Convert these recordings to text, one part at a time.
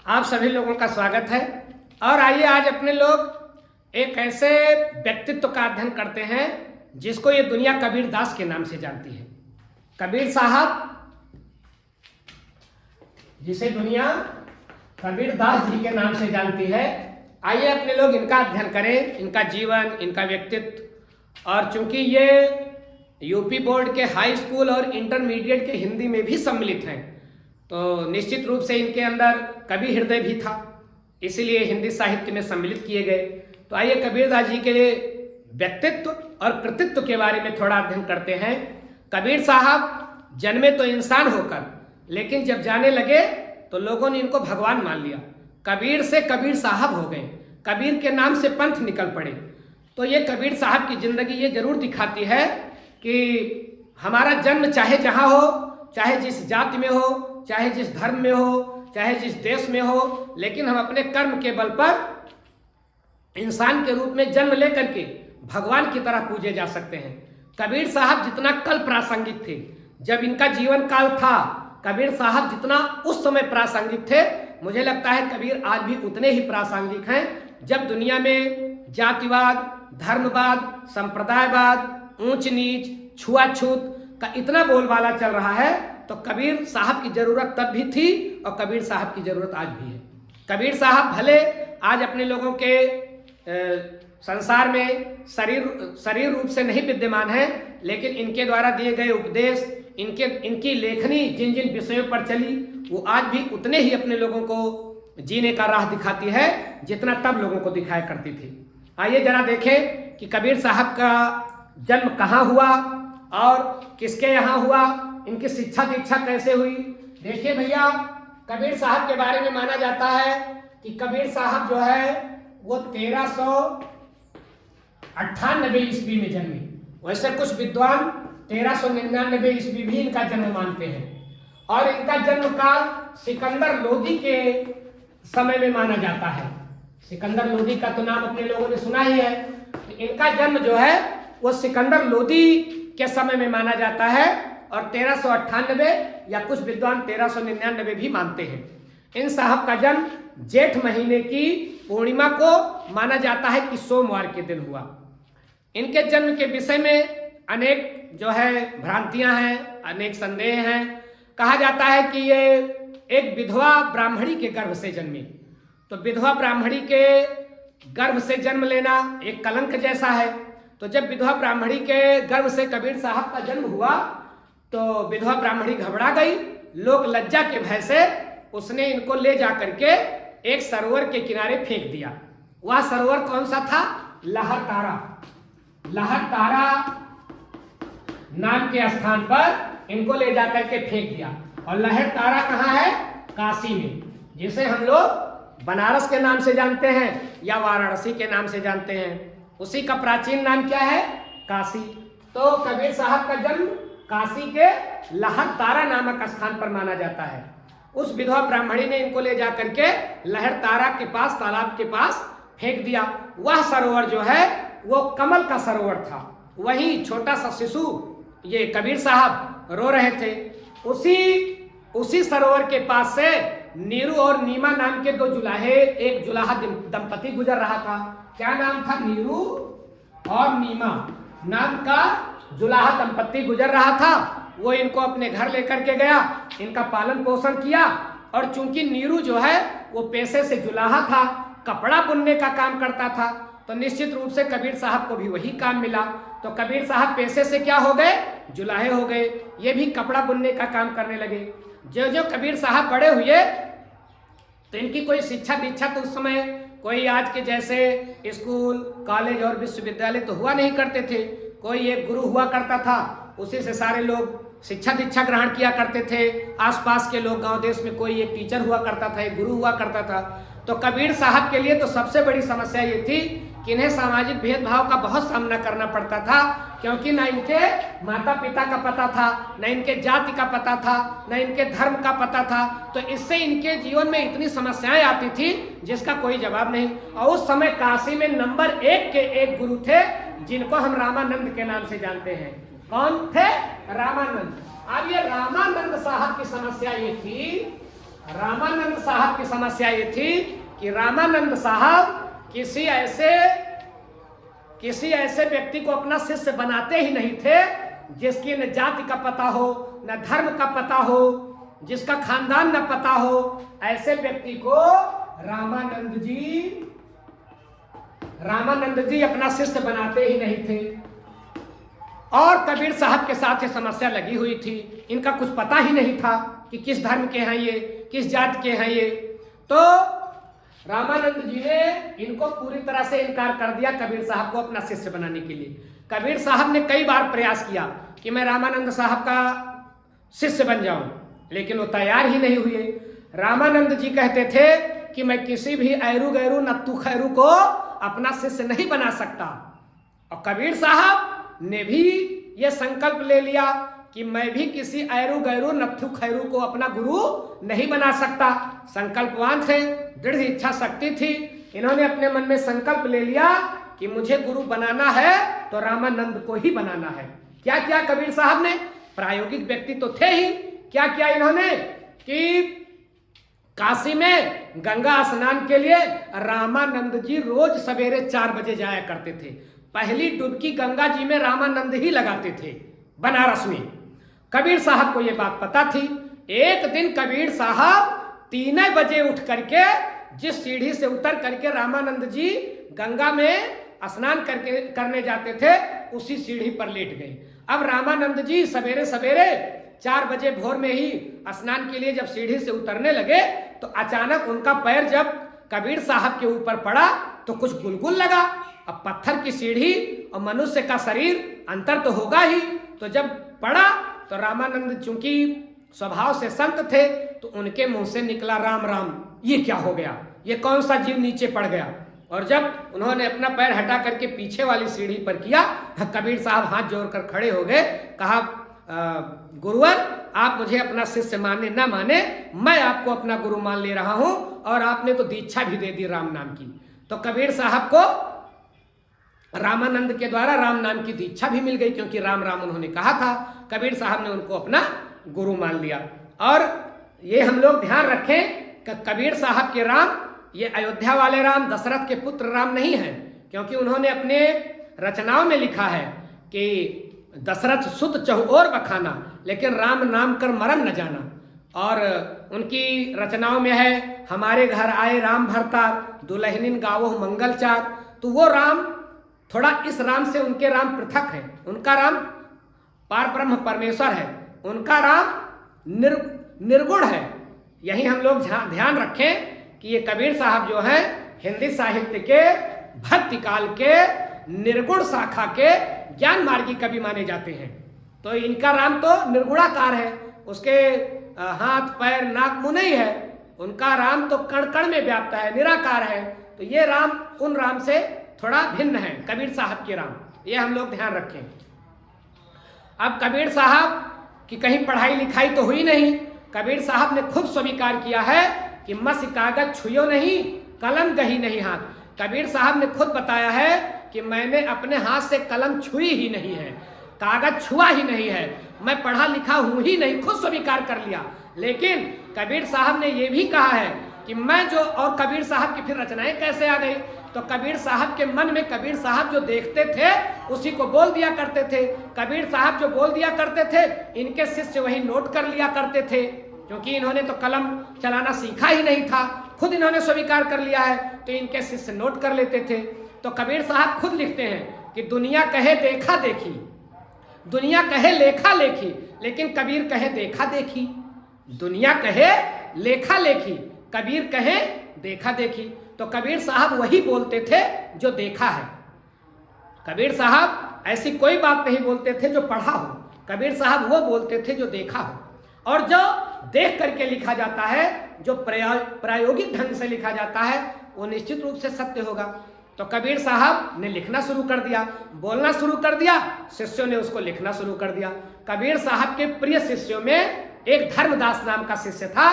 आप सभी लोगों का स्वागत है। और आइए आज अपने लोग एक ऐसे व्यक्तित्व का अध्ययन करते हैं जिसको ये दुनिया कबीर दास के नाम से जानती है। कबीर साहब, जिसे दुनिया कबीर दास जी के नाम से जानती है। आइए अपने लोग इनका अध्ययन करें, इनका जीवन, इनका व्यक्तित्व। और चूंकि ये यूपी बोर्ड के हाई स्कूल और इंटरमीडिएट के हिंदी में भी सम्मिलित हैं, तो निश्चित रूप से इनके अंदर कवि हृदय भी था, इसीलिए हिंदी साहित्य में सम्मिलित किए गए। तो आइए कबीरदास जी के व्यक्तित्व और कृतित्व के बारे में थोड़ा अध्ययन करते हैं। कबीर साहब जन्मे तो इंसान होकर, लेकिन जब जाने लगे तो लोगों ने इनको भगवान मान लिया। कबीर से कबीर साहब हो गए, कबीर के नाम से पंथ निकल पड़े। तो ये कबीर साहब की जिंदगी ये जरूर दिखाती है कि हमारा जन्म चाहे जहाँ हो, चाहे जिस जाति में हो, चाहे जिस धर्म में हो, चाहे जिस देश में हो, लेकिन हम अपने कर्म के बल पर इंसान के रूप में जन्म लेकर के भगवान की तरह पूजे जा सकते हैं। कबीर साहब जितना कल प्रासंगिक थे, जब इनका जीवन काल था, कबीर साहब जितना उस समय प्रासंगिक थे, मुझे लगता है कबीर आज भी उतने ही प्रासंगिक हैं। जब दुनिया में जातिवाद, धर्मवाद, संप्रदायवाद, ऊंच नीच, छुआछूत का इतना बोलबाला चल रहा है, तो कबीर साहब की जरूरत तब भी थी और कबीर साहब की जरूरत आज भी है। कबीर साहब भले आज अपने लोगों के संसार में शरीर रूप से नहीं विद्यमान है, लेकिन इनके द्वारा दिए गए उपदेश, इनकी लेखनी जिन जिन विषयों पर चली, वो आज भी उतने ही अपने लोगों को जीने का राह दिखाती है जितना तब लोगों को दिखाया करती थी। आइए जरा देखें कि कबीर साहब का जन्म कहाँ हुआ और किसके यहाँ हुआ, इनकी शिक्षा दीक्षा कैसे हुई। देखिए भैया, कबीर साहब के बारे में माना जाता है कि कबीर साहब जो है वो 1398 ईस्वी में जन्मे। वैसे कुछ विद्वान 1399 ईस्वी भी इनका जन्म मानते हैं, और इनका जन्म काल सिकंदर लोदी के समय में माना जाता है। सिकंदर लोदी का तो नाम अपने लोगों ने सुना ही है। इनका जन्म जो है वो सिकंदर लोदी के समय में माना जाता है, और 1398 या कुछ विद्वान 1399 भी मानते हैं। इन साहब का जन्म जेठ महीने की पूर्णिमा को माना जाता है कि सोमवार के दिन हुआ। इनके जन्म के विषय में अनेक जो है भ्रांतियां हैं, अनेक संदेह हैं। कहा जाता है कि ये एक विधवा ब्राह्मणी के गर्भ से जन्मी। तो विधवा ब्राह्मणी के गर्भ से जन्म लेना एक कलंक जैसा है। तो जब विधवा ब्राह्मणी के गर्भ से कबीर साहब का जन्म हुआ तो विधवा ब्राह्मणी घबरा गई। लोग लज्जा के भय से उसने इनको ले जा करके एक सरोवर के किनारे फेंक दिया। वह सरोवर कौन सा था? लहरतारा। लहरतारा नाम के स्थान पर इनको ले जा करके फेंक दिया। और लहरतारा कहाँ है? काशी में, जिसे हम लोग बनारस के नाम से जानते हैं या वाराणसी के नाम से जानते हैं। उसी का प्राचीन नाम क्या है? काशी। तो कबीर साहब का जन्म काशी के लहरतारा नामक स्थान पर माना जाता है। उस विधवा ब्राह्मणी ने इनको ले जा करके लहरतारा के पास, तालाब के पास फेंक दिया। वह सरोवर जो है वो कमल का सरोवर था। वहीं छोटा सा शिशु ये कबीर साहब रो रहे थे। उसी सरोवर के पास से नीरू और नीमा नाम के दो जुलाहे, एक जुलाहा दंपति गुजर रहा था। क्या नाम था? नीरू और नीमा नाम का जुलाहा दंपति गुजर रहा था। वो इनको अपने घर लेकर के गया, इनका पालन पोषण किया। और चूंकि नीरू जो है वो पेशे से जुलाहा था, कपड़ा बुनने का काम करता था, तो निश्चित रूप से कबीर साहब को भी वही काम मिला। तो कबीर साहब पेशे से क्या हो गए? जुलाहे हो गए। ये भी कपड़ा बुनने का काम करने लगे। जो जो कबीर साहब बड़े हुए तो इनकी कोई शिक्षा दीक्षा तो उस समय कोई आज के जैसे स्कूल, कॉलेज और विश्वविद्यालय तो हुआ नहीं करते थे। कोई एक गुरु हुआ करता था, उसी से सारे लोग शिक्षा दीक्षा ग्रहण किया करते थे। आसपास के लोग, गांव देश में कोई एक टीचर हुआ करता था, एक गुरु हुआ करता था। तो कबीर साहब के लिए तो सबसे बड़ी समस्या ये थी कि इन्हें सामाजिक भेदभाव का बहुत सामना करना पड़ता था, क्योंकि न इनके माता पिता का पता था, न इनके जाति का पता था, न इनके धर्म का पता था। तो इससे इनके जीवन में इतनी समस्याएं आती थी जिसका कोई जवाब नहीं। और उस समय काशी में नंबर 1 के एक गुरु थे जिनको हम रामानंद के नाम से जानते हैं। कौन थे? रामानंद। अब ये रामानंद साहब की समस्या ये थी रामानंद साहब की समस्या ये थी कि रामानंद साहब किसी ऐसे व्यक्ति को अपना शिष्य बनाते ही नहीं थे जिसकी न जाति का पता हो, न धर्म का पता हो, जिसका खानदान न पता हो। ऐसे व्यक्ति को रामानंद जी अपना शिष्य बनाते ही नहीं थे। और कबीर साहब के साथ ये समस्या लगी हुई थी। इनका कुछ पता ही नहीं था कि किस धर्म के हैं ये, किस जाति के हैं ये। तो रामानंद जी ने इनको पूरी तरह से इनकार कर दिया कबीर साहब को अपना शिष्य बनाने के लिए। कबीर साहब ने कई बार प्रयास किया कि मैं रामानंद साहब का शिष्य बन जाऊं, लेकिन वो तैयार ही नहीं हुए। रामानंद जी कहते थे कि मैं किसी भी ऐरू गैरू नत्थू खैरू को अपना शिष्य नहीं बना सकता। और कबीर साहब ने भी ये संकल्प ले लिया कि मैं भी किसी ऐरू गैरू नत्थू खैरू को अपना गुरु नहीं बना सकता। संकल्पवान थे, दृढ़ इच्छा शक्ति थी। इन्होंने अपने मन में संकल्प ले लिया कि मुझे गुरु बनाना है तो रामानंद को ही बनाना है। क्या किया कबीर साहब ने? प्रायोगिक व्यक्ति तो थे ही। क्या किया इन्होंने कि काशी में गंगा स्नान के लिए रामानंद जी रोज सवेरे 4 बजे जाया करते थे। पहली डुबकी गंगा जी में रामानंद ही लगाते थे बनारस में। कबीर साहब को यह बात पता थी। एक दिन कबीर साहब 3 बजे उठ करके जिस सीढ़ी से उतर करके रामानंद जी गंगा में स्नान करने जाते थे, उसी सीढ़ी पर लेट गए। अब रामानंद जी सवेरे सवेरे 4 बजे भोर में ही स्नान के लिए जब सीढ़ी से उतरने लगे तो अचानक उनका पैर जब कबीर साहब के ऊपर पड़ा तो कुछ गुलगुल लगा। अब पत्थर की सीढ़ी और मनुष्य का शरीर अंतर तो होगा ही। तो जब पड़ा तो रामानंद चूंकि स्वभाव से संत थे तो उनके मुंह से निकला राम राम। ये क्या हो गया? ये कौन सा जीव नीचे पड़ गया? और जब उन्होंने अपना पैर हटा करके पीछे वाली सीढ़ी पर किया, कबीर साहब हाथ जोड़कर खड़े हो गए। कहा, गुरुवर, आप मुझे अपना शिष्य माने ना माने, मैं आपको अपना गुरु मान ले रहा हूं। और आपने तो दीक्षा भी दे दी राम नाम की। तो कबीर साहब को रामानंद के द्वारा राम नाम की दीक्षा भी मिल गई, क्योंकि राम राम उन्होंने कहा था। कबीर साहब ने उनको अपना गुरु मान लिया। और ये हम लोग ध्यान रखें कि कबीर साहब के राम ये अयोध्या वाले राम, दशरथ के पुत्र राम नहीं है, क्योंकि उन्होंने अपने रचनाओं में लिखा है कि दशरथ सुत चहुओर बखाना, लेकिन राम नाम कर मरम न जाना। और उनकी रचनाओं में है, हमारे घर आए राम भरतार, दुल्हनिन गावो मंगल चार। तो वो राम, थोड़ा इस राम से उनके राम पृथक है। उनका राम पार ब्रह्म परमेश्वर है, उनका राम निर्गुण है। यही हम लोग ध्यान रखें कि ये कबीर साहब जो हैं हिंदी साहित्य के भक्ति काल के निर्गुण शाखा के ज्ञान मार्गी कवि माने जाते हैं। तो इनका राम तो निर्गुणाकार है, उसके हाथ पैर नाक मुंह नहीं है। उनका राम तो कण कण में व्याप्त है, निराकार है। तो ये राम उन राम से थोड़ा भिन्न है, कबीर साहब के राम। ये हम लोग ध्यान रखें। अब कबीर साहब की कहीं पढ़ाई लिखाई तो हुई नहीं। कबीर साहब ने खुद स्वीकार किया है कि मस कागज छुयो नहीं, कलम गही नहीं हाथ। कबीर साहब ने खुद बताया है कि मैंने अपने हाथ से कलम छुई ही नहीं है, कागज छुआ ही नहीं है, मैं पढ़ा लिखा हूं ही नहीं, खुद स्वीकार कर लिया। लेकिन कबीर साहब ने यह भी कहा है कि मैं जो, और कबीर साहब की फिर रचनाएं कैसे आ गई? तो कबीर साहब के मन में कबीर साहब जो देखते थे उसी को बोल दिया करते थे। कबीर साहब जो बोल दिया करते थे, इनके शिष्य वही नोट कर लिया करते थे, क्योंकि इन्होंने तो कलम चलाना सीखा ही नहीं था। खुद इन्होंने स्वीकार कर लिया है, तो इनके शिष्य नोट कर लेते थे। तो कबीर साहब खुद लिखते हैं कि दुनिया कहे देखा देखी, दुनिया कहे लेखा लेखी, लेकिन कबीर कहे देखा देखी। दुनिया कहे लेखा लेखी, कबीर कहे देखा देखी। तो कबीर साहब वही बोलते थे जो देखा है। कबीर साहब ऐसी कोई बात नहीं बोलते थे जो पढ़ा हो, कबीर साहब वो बोलते थे जो देखा हो। और जो देख करके लिखा जाता है, जो प्रायोगिक ढंग से लिखा जाता है, वो निश्चित रूप से सत्य होगा। तो कबीर साहब ने लिखना शुरू कर दिया, बोलना शुरू कर दिया, शिष्यों ने उसको लिखना शुरू कर दिया। कबीर साहब के प्रिय शिष्यों में एक धर्मदास नाम का शिष्य था।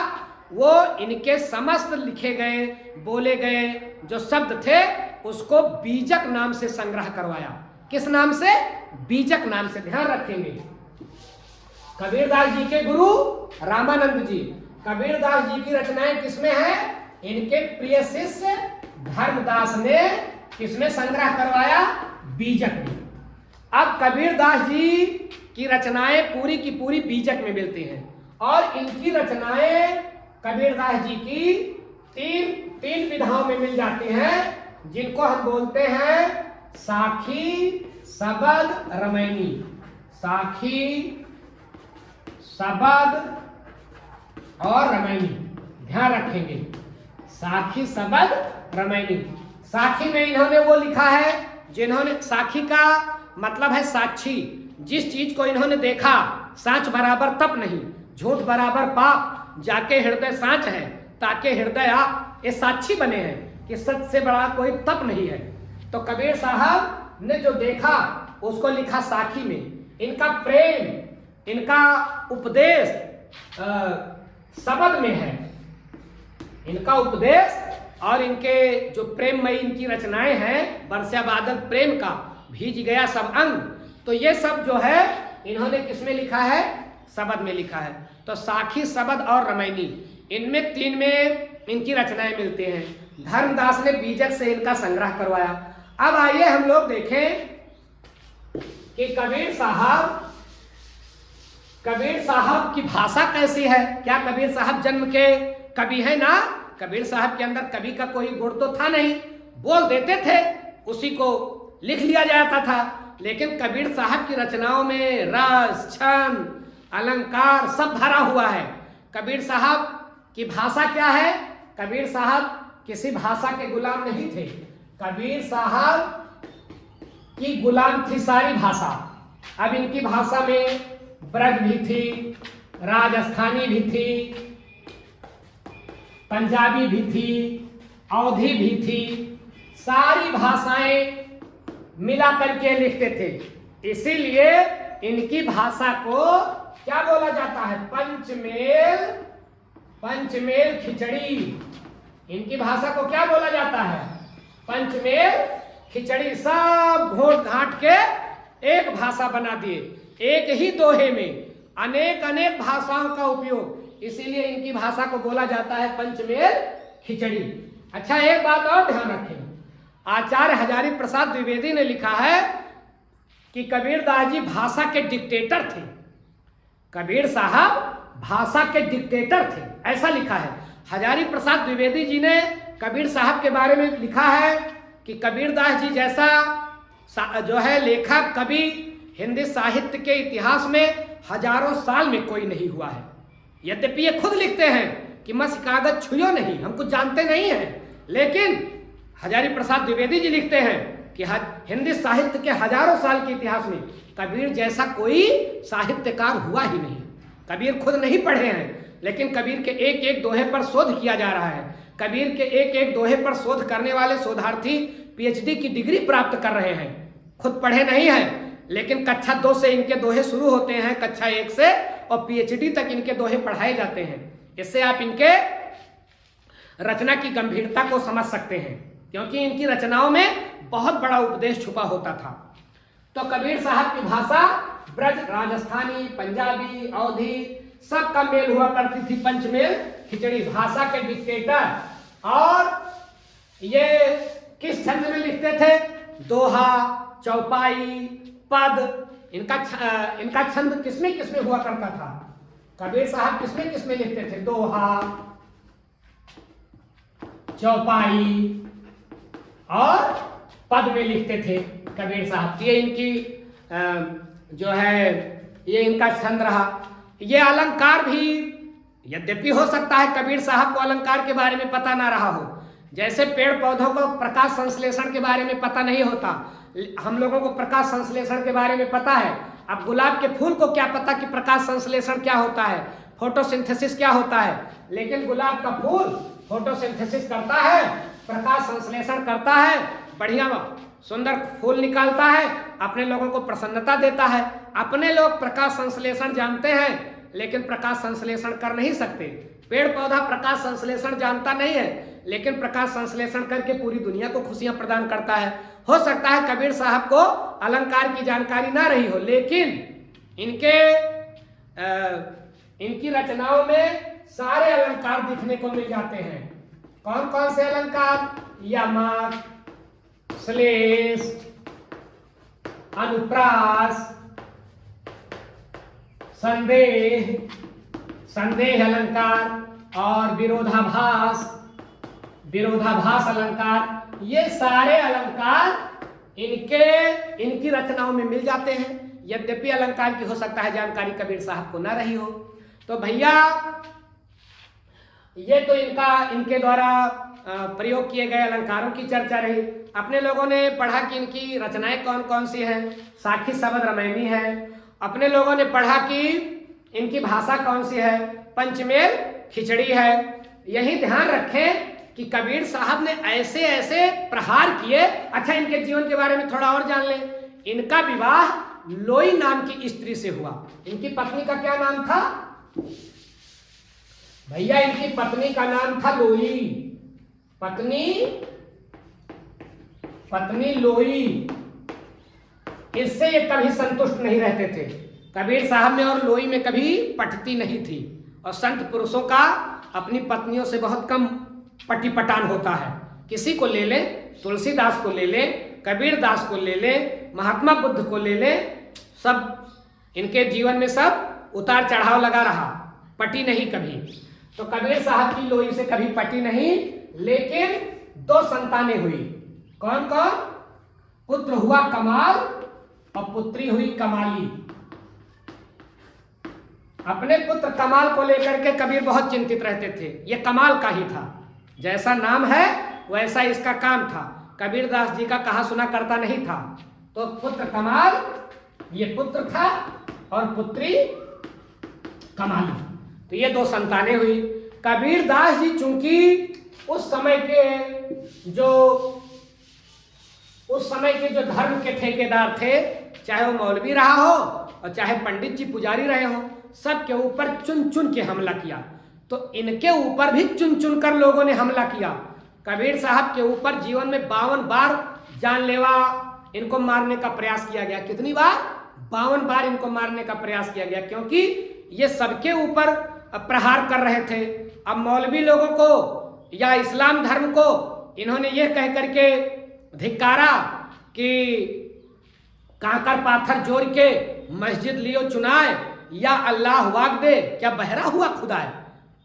वो इनके समस्त लिखे गए, बोले गए जो शब्द थे उसको बीजक नाम से संग्रह करवाया। किस नाम से? बीजक नाम से। ध्यान रखेंगे, कबीरदास जी के गुरु रामानंद जी, कबीरदास जी की रचनाएं किसमें है? इनके प्रिय शिष्य धर्मदास ने किसमें संग्रह करवाया? बीजक में। अब कबीरदास जी की रचनाएं पूरी की पूरी बीजक में मिलती हैं और इनकी रचनाएं कबीरदास जी की तीन विधाओं में मिल जाती हैं, जिनको हम बोलते हैं साखी, सबद, रमैनी। साखी, सबद और रमैनी, ध्यान रखेंगे। साखी, सबद, रमैनी। साखी में इन्होंने वो लिखा है जिन्होंने, साखी का मतलब है साक्षी, जिस चीज को इन्होंने देखा, साँच बराबर तप नहीं, झूठ बराबर पाप, जाके हृदय साँच है ताके हृदय आप, ये साक्षी बने हैं कि सच से बड़ा कोई तप नहीं है। तो कबीर साहब ने जो देखा उसको लिखा साखी में। इनका प्रेम, इनका उपदेश शब्द में है। इनका उपदेश और इनके जो प्रेममयी इनकी रचनाएं हैं, बरसा बादल प्रेम का, भीज गया सब अंग, तो ये सब जो है इन्होंने किसमें लिखा है? शब्द में लिखा है। तो साखी, शब्द और रमैनी, इनमें तीन में इनकी रचनाएं मिलती हैं। धर्मदास ने बीजक से इनका संग्रह करवाया। अब आइए हम लोग देखें कि कबीर साहब की भाषा कैसी है। क्या कबीर साहब जन्म के कवि है? ना, कबीर साहब के अंदर कवि का कोई गुण तो था नहीं, बोल देते थे, उसी को लिख लिया जाता था। लेकिन कबीर साहब की रचनाओं में रस, छंद, अलंकार सब भरा हुआ है। कबीर साहब की भाषा क्या है? कबीर साहब किसी भाषा के गुलाम नहीं थे। कबीर साहब की गुलाम थी सारी भाषा। अब इनकी भाषा में ब्रज भी थी, राजस्थानी भी थी, पंजाबी भी थी, अवधी भी थी, सारी भाषाएं मिला करके लिखते थे। इसीलिए इनकी भाषा को क्या बोला जाता है? पंचमेल खिचड़ी। इनकी भाषा को क्या बोला जाता है? पंचमेल खिचड़ी। सब घोट घाट के एक भाषा बना दिए, एक ही दोहे में अनेक भाषाओं का उपयोग, इसीलिए इनकी भाषा को बोला जाता है पंचमेल खिचड़ी। अच्छा, एक बात और ध्यान रखें, आचार्य हजारी प्रसाद द्विवेदी ने लिखा है कि कबीरदास जी भाषा के डिक्टेटर थे। कबीर साहब भाषा के डिक्टेटर थे, ऐसा लिखा है। हजारी प्रसाद द्विवेदी जी ने कबीर साहब के बारे में लिखा है कि कबीरदास जी जैसा जो है लेखक, कवि हिंदी साहित्य के इतिहास में हजारों साल में कोई नहीं हुआ है। यद्यपि ये खुद लिखते हैं कि मस कागज छुयो नहीं, हम कुछ जानते नहीं हैं, लेकिन हजारी प्रसाद द्विवेदी जी लिखते हैं कि हिंदी साहित्य के हजारों साल के इतिहास में कबीर जैसा कोई साहित्यकार हुआ ही नहीं। कबीर खुद नहीं पढ़े हैं, लेकिन कबीर के एक एक दोहे पर शोध किया जा रहा है। कबीर के एक एक दोहे पर शोध करने वाले शोधार्थी पीएचडी की डिग्री प्राप्त कर रहे हैं। खुद पढ़े नहीं हैं, लेकिन कक्षा 2 से इनके दोहे शुरू होते हैं, कक्षा 1 से, और पीएचडी तक इनके दोहे पढ़ाए जाते हैं। इससे आप इनके रचना की गंभीरता को समझ सकते हैं, क्योंकि इनकी रचनाओं में बहुत बड़ा उपदेश छुपा होता था। तो कबीर साहब की भाषा ब्रज, राजस्थानी, पंजाबी, अवधी सब का मेल हुआ करती थी। पंचमेल खिचड़ी, भाषा के डिक्टेटर। और ये किस छंद में लिखते थे? दोहा, चौपाई, पद। इनका छंद किसमें हुआ करता था? कबीर साहब किसमें लिखते थे? दोहा, चौपाई और पद में लिखते थे कबीर साहब। ये इनकी जो है ये इनका छंद रहा। ये अलंकार भी, यद्यपि हो सकता है कबीर साहब को अलंकार के बारे में पता ना रहा हो, जैसे पेड़ पौधों को प्रकाश संश्लेषण के बारे में पता नहीं होता, हम लोगों को प्रकाश संश्लेषण के बारे में पता है। अब गुलाब के फूल को क्या पता कि प्रकाश संश्लेषण क्या होता है, फोटोसिंथेसिस क्या होता है, लेकिन गुलाब का फूल फोटोसिंथेसिस करता है, प्रकाश संश्लेषण करता है, बढ़िया सुंदर फूल निकालता है, अपने लोगों को प्रसन्नता देता है। अपने लोग प्रकाश संश्लेषण जानते हैं, लेकिन प्रकाश संश्लेषण कर नहीं सकते। पेड़ पौधा प्रकाश संश्लेषण जानता नहीं है, लेकिन प्रकाश संश्लेषण करके पूरी दुनिया को खुशियां प्रदान करता है। हो सकता है कबीर साहब को अलंकार की जानकारी ना रही हो, लेकिन इनके इनकी रचनाओं में सारे अलंकार दिखने को मिल जाते हैं। कौन कौन से अलंकार? यमक, श्लेष, अनुप्रास, संदेह, संदेह अलंकार और विरोधाभास, विरोधाभास अलंकार। ये सारे अलंकार इनकी रचनाओं में मिल जाते हैं। यद्यपि अलंकार की हो सकता है जानकारी कबीर साहब को ना रही हो। तो भैया ये तो इनके द्वारा प्रयोग किए गए अलंकारों की चर्चा रही। अपने लोगों ने पढ़ा कि इनकी रचनाएं कौन कौन सी हैं। साखी शब्द रामायणी है। अपने लोगों ने पढ़ा कि इनकी भाषा कौन सी है। पंचमेल खिचड़ी है। यही ध्यान रखें कि कबीर साहब ने ऐसे ऐसे प्रहार किए। अच्छा, इनके जीवन के बारे में थोड़ा और जान लें। इनका विवाह लोई नाम की स्त्री से हुआ। इनकी पत्नी का क्या नाम था भैया? इनकी पत्नी का नाम था लोई। पत्नी लोई। इससे ये कभी संतुष्ट नहीं रहते थे। कबीर साहब में और लोई में कभी पटती नहीं थी। और संत पुरुषों का अपनी पत्नियों से बहुत कम पटी पटान होता है। किसी को ले ले, तुलसीदास को ले ले, कबीर दास को ले ले, महात्मा बुद्ध को ले ले, सब इनके जीवन में सब उतार चढ़ाव लगा रहा, पटी नहीं कभी। तो कबीर साहब की लोई से कभी पटी नहीं, लेकिन 2 संतानें हुई। कौन कौन? पुत्र हुआ कमाल और पुत्री हुई कमाली। अपने पुत्र कमाल को लेकर के कबीर बहुत चिंतित रहते थे। ये कमाल का ही था, जैसा नाम है वैसा इसका काम था। कबीर दास जी का कहा सुना करता नहीं था। तो पुत्र कमाल, ये पुत्र था, और पुत्री कमाली। तो ये 2 संतानें हुई। कबीर दास जी चूंकि उस समय के जो धर्म के ठेकेदार थे, चाहे वो मौलवी रहा हो और चाहे पंडित जी पुजारी रहे हो, सबके ऊपर चुन चुन के हमला किया। तो इनके ऊपर भी चुन चुन कर लोगों ने हमला किया। कबीर साहब के ऊपर जीवन में 52 बार जानलेवा इनको मारने का प्रयास किया गया। कितनी बार? 52 बार इनको मारने का प्रयास किया गया, क्योंकि ये सबके ऊपर प्रहार कर रहे थे। अब मौलवी लोगों को या इस्लाम धर्म को इन्होंने ये कह करके धिक्कारा कि कांकर पाथर जोड़ के मस्जिद लियो चुनाए, या अल्लाह वाक दे, क्या बहरा हुआ खुदा है।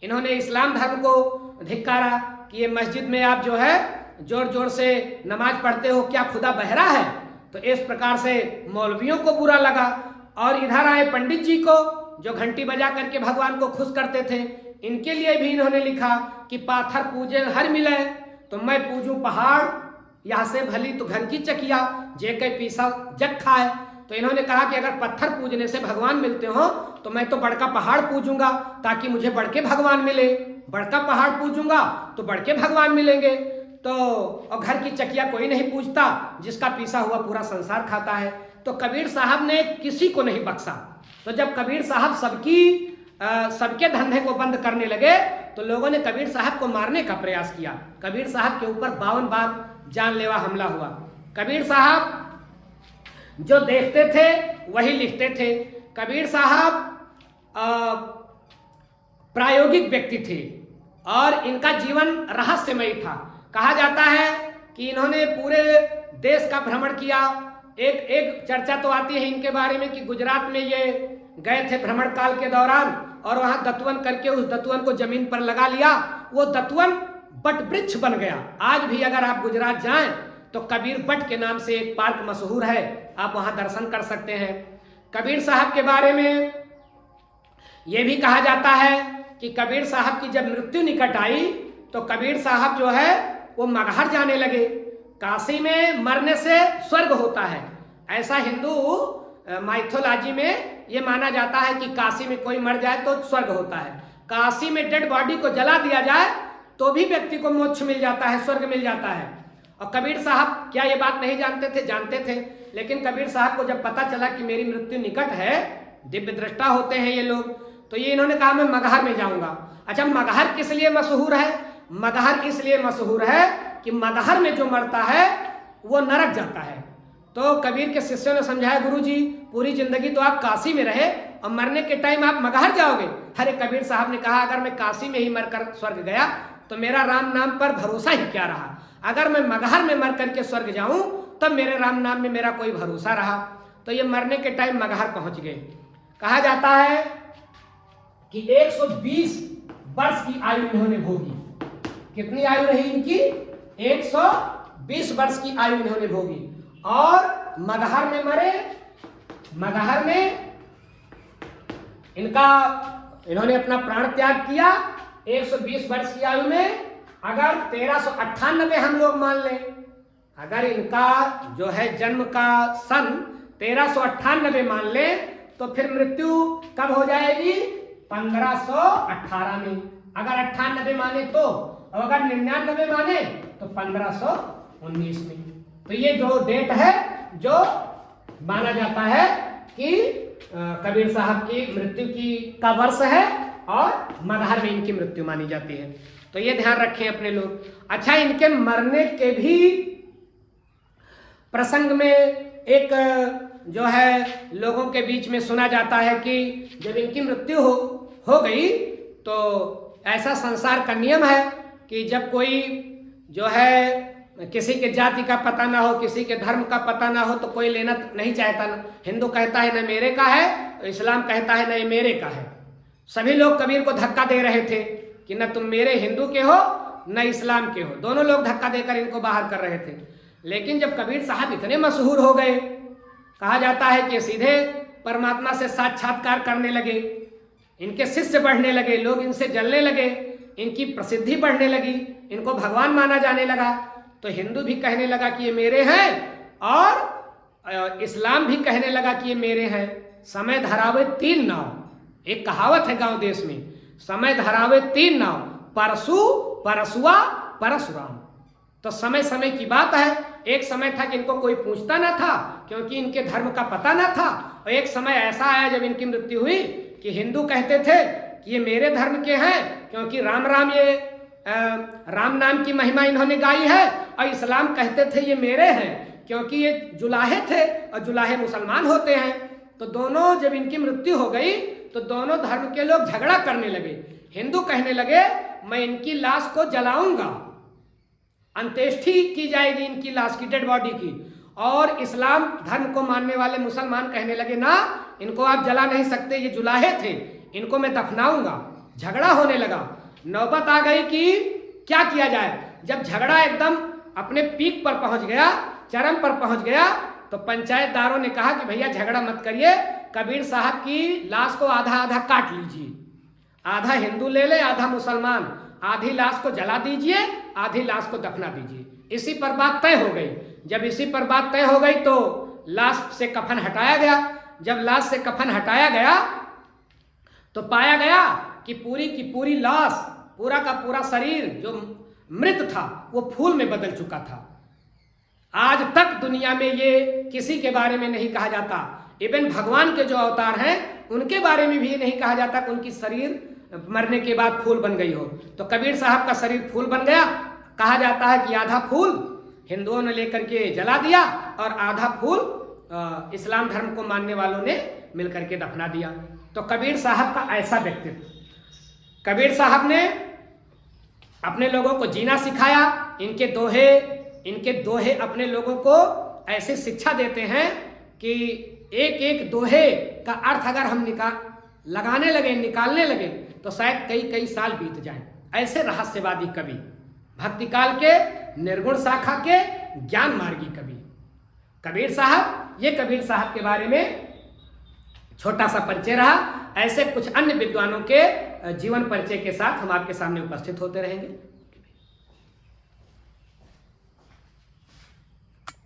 इन्होंने इस्लाम धर्म को धिक्कारा कि ये मस्जिद में आप जो है जोर जोर से नमाज पढ़ते हो, क्या खुदा बहरा है। तो इस प्रकार से मौलवियों को बुरा लगा। और इधर आए पंडित जी को, जो घंटी बजा करके भगवान को खुश करते थे। इनके लिए भी इन्होंने लिखा कि पाथर पूजे हर मिले, तो मैं पूजूं पहाड़, यहाँ से भली तो घर की चकिया, जे के पीसा जग खाए। तो इन्होंने कहा कि अगर पत्थर पूजने से भगवान मिलते हो तो मैं तो बड़का पहाड़ पूजूंगा, ताकि मुझे बड़के भगवान मिले। बड़का पहाड़ पूजूंगा तो बड़के भगवान मिलेंगे। तो और घर की चकिया कोई नहीं पूजता, जिसका पीसा हुआ पूरा संसार खाता है। तो कबीर साहब ने किसी को नहीं बख्शा। तो जब कबीर साहब सबके धंधे को बंद करने लगे, तो लोगों ने कबीर साहब को मारने का प्रयास किया। कबीर साहब के ऊपर 52 बार जानलेवा हमला हुआ। कबीर साहब जो देखते थे वही लिखते थे। कबीर साहब प्रायोगिक व्यक्ति थे और इनका जीवन रहस्यमयी था। कहा जाता है कि इन्होंने पूरे देश का भ्रमण किया। एक चर्चा तो आती है इनके बारे में कि गुजरात में ये गए थे भ्रमण काल के दौरान, और वहां दतवन करके उस दतवन को जमीन पर लगा लिया। वो दतवन बट वृक्ष बन गया। आज भी अगर आप गुजरात जाएं तो कबीर बट के नाम से एक पार्क मशहूर है, आप वहां दर्शन कर सकते हैं। कबीर साहब के बारे में यह भी कहा जाता है कि कबीर साहब की जब मृत्यु निकट आई तो कबीर साहब जो है वो मगहर जाने लगे। काशी में मरने से स्वर्ग होता है, ऐसा हिंदू माइथोलॉजी में ये माना जाता है कि काशी में कोई मर जाए तो स्वर्ग होता है। काशी में डेड बॉडी को जला दिया जाए तो भी व्यक्ति को मोक्ष मिल जाता है, स्वर्ग मिल जाता है। और कबीर साहब क्या ये बात नहीं जानते थे? जानते थे। लेकिन कबीर साहब को जब पता चला कि मेरी मृत्यु निकट है, दिव्य दृष्टा होते हैं ये लोग, तो ये इन्होंने कहा मैं मगहर में जाऊंगा। अच्छा, मगहर किस लिए मशहूर है? मगहर इसलिए मशहूर है कि मगहर में जो मरता है वो नरक जाता है। तो कबीर के शिष्यों ने समझाया, गुरु जी पूरी जिंदगी तो आप काशी में रहे, और मरने के टाइम आप मगहर जाओगे। अरे कबीर साहब ने कहा अगर मैं काशी में ही मरकर स्वर्ग गया तो मेरा राम नाम पर भरोसा ही क्या रहा, अगर मैं मगहर में मर करके स्वर्ग जाऊं तब मेरे राम नाम में मेरा कोई भरोसा रहा। तो ये मरने के टाइम मगहर पहुंच गए। कहा जाता है कि 120 वर्ष की आयु इन्होंने भोगी। कितनी आयु रही इनकी? 120 वर्ष की आयु इन्होंने भोगी और मगहर में मरे। मगहर में इन्होंने अपना प्राण त्याग किया 120 वर्ष की आयु में। अगर 1398 हम लोग मान लें, अगर इनका जो है जन्म का सन 1398 मान लें तो फिर मृत्यु कब हो जाएगी? 1518 में। अगर 98 माने तो, और अगर 99 माने तो 1519 में। तो ये जो डेट है जो माना जाता है कि कबीर साहब की मृत्यु का वर्ष है और मगहर में इनकी मृत्यु मानी जाती है। तो ये ध्यान रखें अपने लोग। अच्छा, इनके मरने के भी प्रसंग में एक जो है लोगों के बीच में सुना जाता है कि जब इनकी मृत्यु हो गई तो ऐसा संसार का नियम है कि जब कोई जो है किसी के जाति का पता ना हो, किसी के धर्म का पता ना हो तो कोई लेना नहीं चाहता। हिंदू कहता है न मेरे का है, तो इस्लाम कहता है न ये मेरे का है। सभी लोग कबीर को धक्का दे रहे थे कि न तुम मेरे हिंदू के हो न इस्लाम के हो, दोनों लोग धक्का देकर इनको बाहर कर रहे थे। लेकिन जब कबीर साहब इतने मशहूर हो गए, कहा जाता है कि सीधे परमात्मा से साक्षात्कार करने लगे, इनके शिष्य बढ़ने लगे, लोग इनसे जलने लगे, इनकी प्रसिद्धि बढ़ने लगी, इनको भगवान माना जाने लगा। तो हिंदू भी कहने लगा कि ये मेरे हैं और इस्लाम भी कहने लगा कि ये मेरे हैं। समय धरावे 3 नाव। एक कहावत है गांव देश में, समय धरावे 3 नाव, परसु परसुआ परशुराम। तो समय समय की बात है। एक समय था कि इनको कोई पूछता ना था क्योंकि इनके धर्म का पता ना था, और एक समय ऐसा आया जब इनकी मृत्यु हुई कि हिंदू कहते थे कि ये मेरे धर्म के हैं क्योंकि राम राम ये राम नाम की महिमा इन्होंने गाई है, और इस्लाम कहते थे ये मेरे हैं क्योंकि ये जुलाहे थे और जुलाहे मुसलमान होते हैं। तो दोनों जब इनकी मृत्यु हो गई तो दोनों धर्म के लोग झगड़ा करने लगे। हिंदू कहने लगे मैं इनकी लाश को जलाऊंगा, अंत्येष्टि की जाएगी इनकी लाश की, डेड बॉडी की। और इस्लाम धर्म को मानने वाले मुसलमान कहने लगे ना, इनको आप जला नहीं सकते, ये जुलाहे थे, इनको मैं दफनाऊंगा। झगड़ा होने लगा। नौबत आ गई कि क्या किया जाए। जब झगड़ा एकदम अपने पीक पर पहुंच गया, चरम पर पहुंच गया, तो पंचायतदारों ने कहा कि भैया झगड़ा मत करिए, कबीर साहब की लाश को आधा आधा काट लीजिए, आधा हिंदू ले ले आधा मुसलमान, आधी लाश को जला दीजिए, आधी लाश को दफना दीजिए। इसी पर बात तय हो गई। जब इसी पर बात तय हो गई तो लाश से कफन हटाया गया। जब लाश से कफन हटाया गया तो पाया गया कि पूरी की पूरी लाश, पूरा का पूरा शरीर जो मृत था वो फूल में बदल चुका था। आज तक दुनिया में ये किसी के बारे में नहीं कहा जाता। इवन भगवान के जो अवतार हैं उनके बारे में भी ये नहीं कहा जाता कि उनकी शरीर मरने के बाद फूल बन गई हो। तो कबीर साहब का शरीर फूल बन गया। कहा जाता है कि आधा फूल हिंदुओं ने लेकर के जला दिया और आधा फूल इस्लाम धर्म को मानने वालों ने मिलकर के दफना दिया। तो कबीर साहब का ऐसा व्यक्तित्व, कबीर साहब ने अपने लोगों को जीना सिखाया। इनके दोहे अपने लोगों को ऐसे शिक्षा देते हैं कि एक एक दोहे का अर्थ अगर हम लगाने लगे, निकालने लगे तो शायद कई साल बीत जाएं। ऐसे रहस्यवादी कवि, भक्ति काल के, निर्गुण शाखा के, ज्ञान मार्गी कवि कबीर साहब। ये कबीर साहब के बारे में छोटा सा परिचय रहा। ऐसे कुछ अन्य विद्वानों के जीवन परिचय के साथ हम आपके सामने उपस्थित होते रहेंगे।